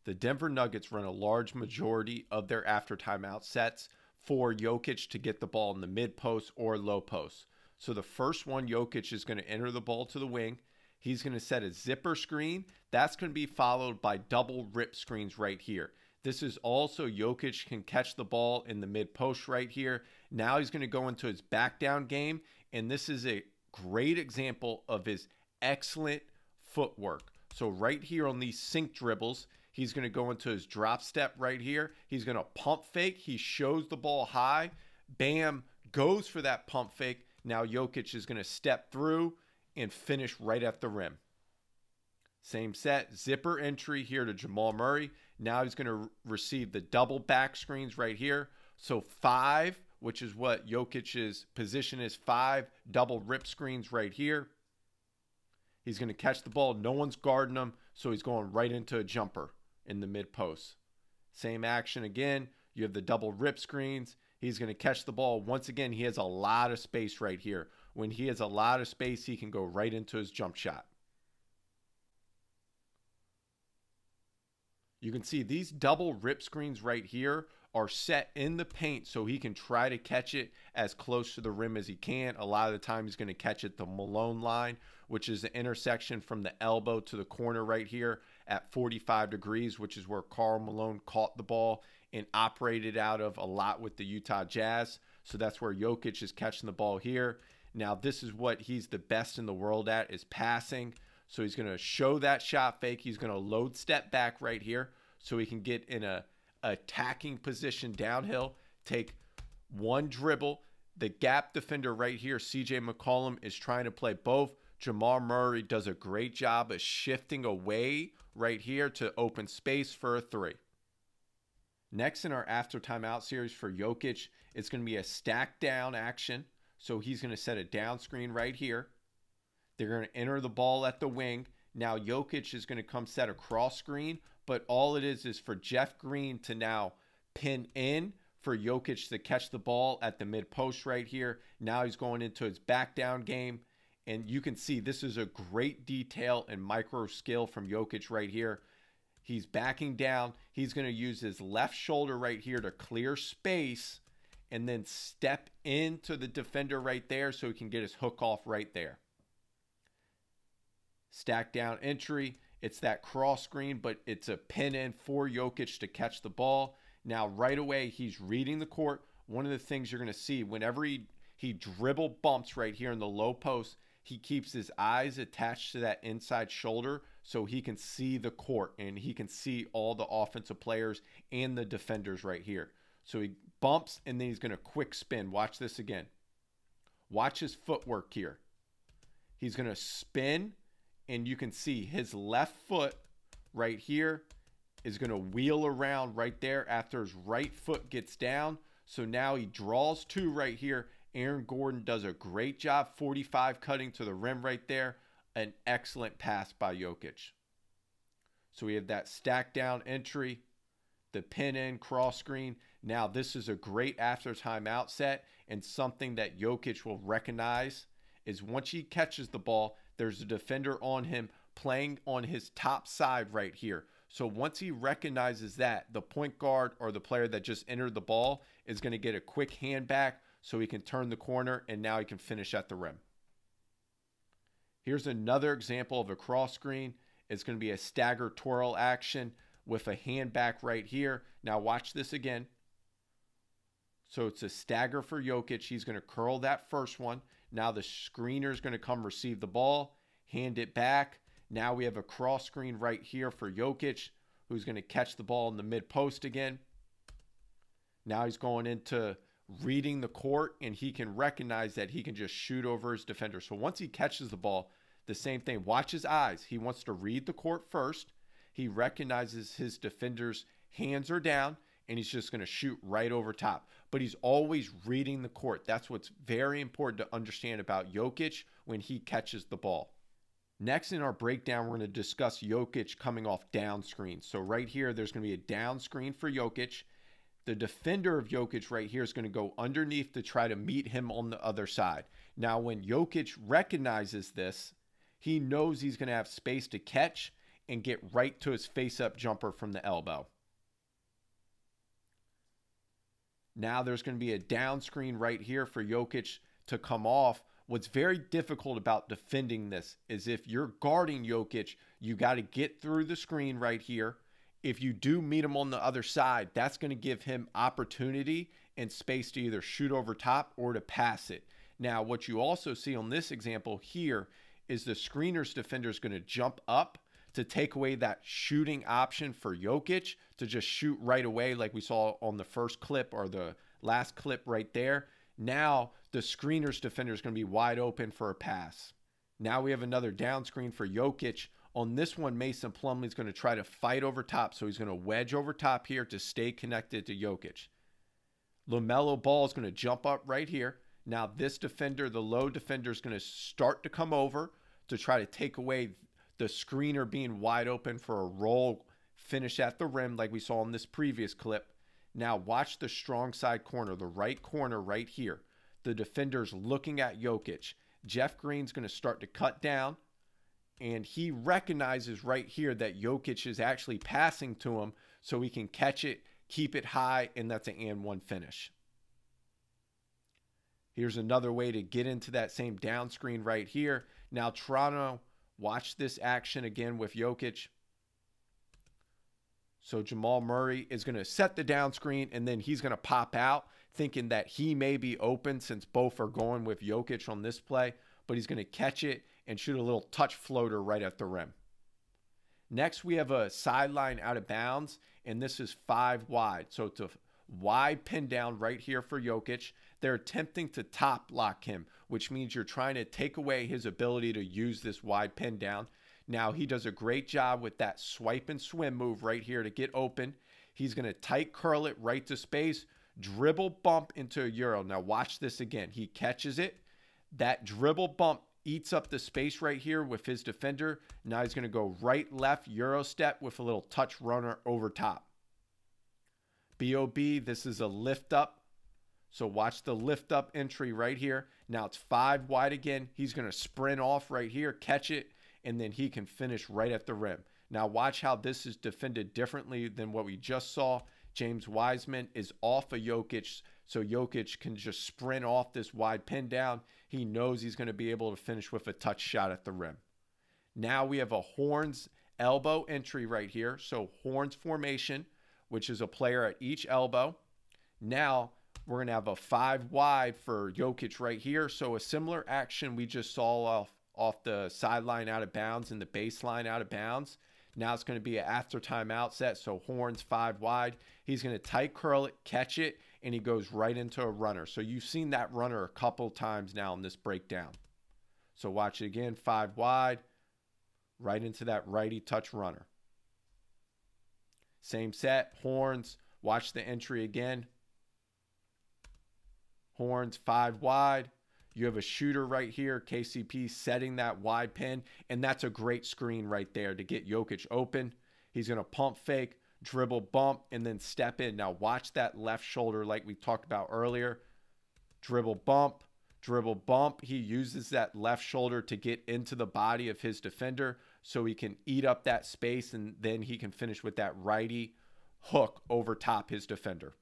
the Denver Nuggets run a large majority of their after timeout sets for Jokic to get the ball in the mid post or low post. So the first one, Jokic is going to enter the ball to the wing. He's going to set a zipper screen. That's going to be followed by double rip screens right here. This is also Jokic can catch the ball in the mid post right here. Now he's going to go into his back down game. And this is a great example of his excellent footwork. So right here on these sink dribbles, he's going to go into his drop step right here. He's going to pump fake. He shows the ball high. Bam, goes for that pump fake. Now Jokic is going to step through and finish right at the rim. Same set, zipper entry here to Jamal Murray. Now he's going to receive the double back screens right here. So 5, which is what Jokic's position is, 5 double rip screens right here. He's going to catch the ball. No one's guarding him, so he's going right into a jumper in the mid post. Same action again. You have the double rip screens. He's going to catch the ball. Once again, he has a lot of space right here. When he has a lot of space, he can go right into his jump shot. You can see these double rip screens right here are set in the paint so he can try to catch it as close to the rim as he can. A lot of the time he's going to catch it the Malone line, which is the intersection from the elbow to the corner right here at 45 degrees, which is where Karl Malone caught the ball and operated out of a lot with the Utah Jazz. So that's where Jokic is catching the ball here. Now this is what he's the best in the world at, is passing. So he's going to show that shot fake. He's going to load step back right here so he can get in a attacking position downhill, take one dribble. The gap defender right here, CJ McCollum, is trying to play both. Jamal Murray does a great job of shifting away right here to open space for a 3. Next in our after timeout series for Jokic, it's going to be a stack down action. So he's going to set a down screen right here. They're going to enter the ball at the wing. Now Jokic is going to come set a cross screen, but all it is for Jeff Green to now pin in for Jokic to catch the ball at the mid post right here. Now he's going into his back down game. And you can see this is a great detail and micro skill from Jokic right here. He's backing down. He's going to use his left shoulder right here to clear space and then step into the defender right there so he can get his hook off right there. Stack down entry. It's that cross screen, but it's a pin in for Jokic to catch the ball. Now right away, he's reading the court. One of the things you're going to see whenever he dribble bumps right here in the low post, he keeps his eyes attached to that inside shoulder so he can see the court and he can see all the offensive players and the defenders right here. So he bumps and then he's going to quick spin. Watch this again. Watch his footwork here. He's going to spin and you can see his left foot right here is going to wheel around right there after his right foot gets down. So now he draws 2 right here. Aaron Gordon does a great job, 45 cutting to the rim right there. An excellent pass by Jokic. So we have that stack down entry, the pin in cross screen. Now this is a great after timeout set, and something that Jokic will recognize is once he catches the ball, there's a defender on him playing on his top side right here. So once he recognizes that, the point guard or the player that just entered the ball is going to get a quick hand back so he can turn the corner and now he can finish at the rim. Here's another example of a cross screen. It's going to be a stagger twirl action with a hand back right here. Now watch this again. So it's a stagger for Jokic. He's going to curl that first one. Now the screener is going to come receive the ball, hand it back. Now we have a cross screen right here for Jokic, who's going to catch the ball in the mid post again. Now he's going into reading the court, and he can recognize that he can just shoot over his defender. So once he catches the ball, the same thing. Watch his eyes. He wants to read the court first. He recognizes his defender's hands are down, and he's just going to shoot right over top. But he's always reading the court. That's what's very important to understand about Jokic when he catches the ball. Next in our breakdown, we're going to discuss Jokic coming off down screens. So right here, there's going to be a down screen for Jokic. The defender of Jokic right here is going to go underneath to try to meet him on the other side. Now, when Jokic recognizes this, he knows he's going to have space to catch, and get right to his face-up jumper from the elbow. Now there's going to be a down screen right here for Jokic to come off. What's very difficult about defending this is if you're guarding Jokic, you got to get through the screen right here. If you do meet him on the other side, that's going to give him opportunity and space to either shoot over top or to pass it. Now, what you also see on this example here is the screener's defender is going to jump up to take away that shooting option for Jokic to just shoot right away like we saw on the first clip or the last clip right there. Now the screener's defender is going to be wide open for a pass. Now we have another down screen for Jokic. On this one, Mason Plumlee is going to try to fight over top, so he's going to wedge over top here to stay connected to Jokic. LaMelo Ball is going to jump up right here. Now this defender, the low defender, is going to start to come over to try to take away the screener being wide open for a roll finish at the rim like we saw in this previous clip. Now watch the strong side corner, the right corner right here. The defender's looking at Jokic. Jeff Green's going to start to cut down, and he recognizes right here that Jokic is actually passing to him, so he can catch it, keep it high, and that's an and one finish. Here's another way to get into that same down screen right here. Now Toronto, watch this action again with Jokic. So Jamal Murray is going to set the down screen, and then he's going to pop out thinking that he may be open since both are going with Jokic on this play, but he's going to catch it and shoot a little touch floater right at the rim. Next, we have a sideline out of bounds, and this is 5 wide. So it's a wide pin down right here for Jokic. They're attempting to top lock him, which means you're trying to take away his ability to use this wide pin down. Now, he does a great job with that swipe and swim move right here to get open. He's going to tight curl it right to space, dribble bump into a Euro. Now, watch this again. He catches it. That dribble bump eats up the space right here with his defender. Now he's going to go right, left, Euro step with a little touch runner over top. B.O.B., this is a lift up. So watch the lift up entry right here. Now it's 5 wide again. He's going to sprint off right here, catch it, and then he can finish right at the rim. Now watch how this is defended differently than what we just saw. James Wiseman is off of Jokic, so Jokic can just sprint off this wide pin down. He knows he's going to be able to finish with a touch shot at the rim. Now we have a horns elbow entry right here. So horns formation, which is a player at each elbow. Now we're going to have a 5 wide for Jokic right here. So a similar action we just saw off the sideline out of bounds and the baseline out of bounds. Now it's going to be an after timeout set. So horns 5 wide. He's going to tight curl it, catch it, and he goes right into a runner. So you've seen that runner a couple times now in this breakdown. So watch it again, 5 wide, right into that righty touch runner. Same set, horns, watch the entry again. Horns 5 wide. You have a shooter right here, KCP setting that wide pin, and that's a great screen right there to get Jokic open. He's going to pump fake, dribble bump, and then step in. Now watch that left shoulder like we talked about earlier. Dribble bump, dribble bump. He uses that left shoulder to get into the body of his defender so he can eat up that space, and then he can finish with that righty hook over top his defender.